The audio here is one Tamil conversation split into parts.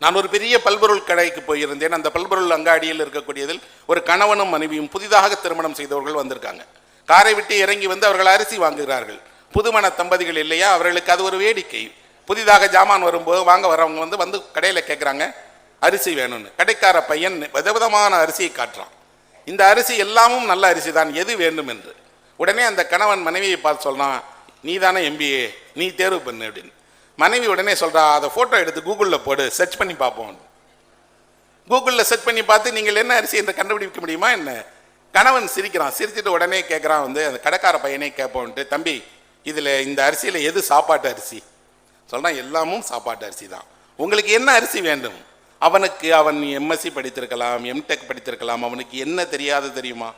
நான் ஒரு பெரிய பல்பொருள் கடைக்கு போயிருந்தேன். அந்த பல்பொருள் அங்காடியில் இருக்கக்கூடியதில் ஒரு கணவனும் மனைவியும் புதிதாக திருமணம் செய்தவர்கள் வந்திருக்காங்க. காரை விட்டு இறங்கி வந்து அவர்கள் அரிசி வாங்குகிறார்கள். புதுமண தம்பதிகள் இல்லையா, அவர்களுக்கு அது ஒரு வேடிக்கை. புதிதாக ஜாமான் வரும்போது வாங்க வரவங்க வந்து கடையில் கேட்குறாங்க அரிசி வேணும்னு. கடைக்கார பையன் விதவிதமான அரிசியை காட்டுறான். இந்த அரிசி எல்லாமும் நல்ல அரிசி தான், எது வேண்டும் என்று. உடனே அந்த கணவன் மனைவியை பார்த்து சொல்றான், நீ தானே MBA, நீ தேர்வு பண்ணு அப்படின்னு. மனைவி உடனே சொல்றா, அதை போட்டோ எடுத்து கூகுளில் போடு, சர்ச் பண்ணி பார்ப்போம். கூகுளில் சர்ச் பண்ணி பார்த்து நீங்கள் என்ன அரிசி என்று கண்டுபிடிக்க முடியுமா என்ன? கணவன் சிரிக்கிறான். சிரிச்சுட்டு உடனே கேட்குறான், அந்த கடைக்கார பையனே கேட்போன்ட்டு, தம்பி இதில் இந்த அரிசியில் எது சாப்பாட்டு அரிசி? சொல்கிறான், எல்லாமும் சாப்பாட்டு அரிசி தான். உங்களுக்கு என்ன அரிசி வேண்டும்? அவன் MSc படித்திருக்கலாம், MTech படித்திருக்கலாம். அவனுக்கு என்ன தெரியாது தெரியுமா?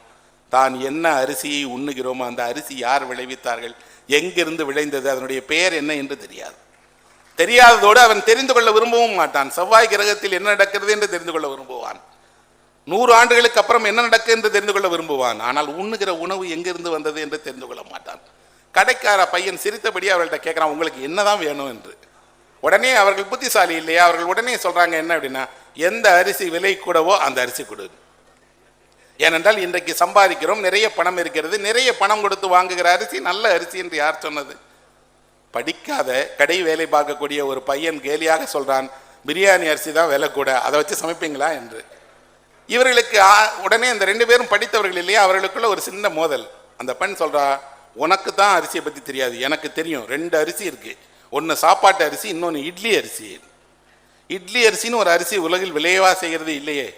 தான் என்ன அரிசியை உண்ணுகிறோமோ அந்த அரிசி யார் விளைவித்தார்கள், எங்கிருந்து விளைந்தது, அதனுடைய பெயர் என்ன என்று தெரியாது. தெரியாததோடு அவன் தெரிந்து கொள்ள விரும்பவும் மாட்டான். செவ்வாய் கிரகத்தில் என்ன நடக்கிறது என்று தெரிந்து கொள்ள விரும்புவான். 100 ஆண்டுகளுக்கு அப்புறம் என்ன நடக்கு என்று தெரிந்து கொள்ள விரும்புவான். ஆனால் உண்ணுகிற உணவு எங்கிருந்து வந்தது என்று தெரிந்து கொள்ள மாட்டான். கடைக்கார பையன் சிரித்தபடி அவர்கள்ட்ட கேட்குறான், உங்களுக்கு என்னதான் வேணும் என்று. உடனே அவர்கள் புத்திசாலி இல்லையா, அவர்கள் உடனே சொல்றாங்க என்ன அப்படின்னா, எந்த அரிசி விலை கூடவோ அந்த அரிசி கொடு. ஏனென்றால் இன்றைக்கு சம்பாதிக்கிறோம், நிறைய பணம் இருக்கிறது, நிறைய பணம் கொடுத்து வாங்குகிற அரிசி நல்ல அரிசி என்று யார் சொன்னது? படிக்காத கடை வேலை பார்க்கக்கூடிய ஒரு பையன் கேலியாக சொல்றான், பிரியாணி அரிசி தான் விலை கூட, அதை வச்சு சமைப்பீங்களா என்று. இவர்களுக்கு உடனே இந்த 2 பேரும் படித்தவர்கள் இல்லையா, அவர்களுக்குள்ள ஒரு சின்ன மோதல். அந்த பெண் சொல்றா, உனக்கு தான் அரிசியை பற்றி தெரியாது, எனக்கு தெரியும். 2 அரிசி இருக்கு, ஒன்று சாப்பாட்டு அரிசி, இன்னொன்று இட்லி அரிசி. இட்லி அரிசின்னு ஒரு அரிசி உலகில் விளையவா செய்கிறது இல்லையே.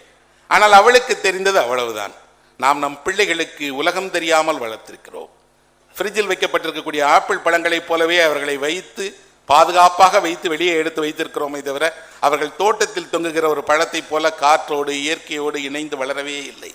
ஆனால் அவளுக்கு தெரிந்தது அவ்வளவுதான். நாம் நம் பிள்ளைகளுக்கு உலகம் தெரியாமல் வளர்த்திருக்கிறோம். ஃப்ரிட்ஜில் வைக்கப்பட்டிருக்கக்கூடிய ஆப்பிள் பழங்களைப் போலவே அவர்களை வைத்து பாதுகாப்பாக வைத்து வெளியே எடுத்து வைத்திருக்கிறோமே தவிர அவர்கள் தோட்டத்தில் தொங்குகிற ஒரு பழத்தை போல காற்றோடு இயற்கையோடு இணைந்து வளரவே இல்லை.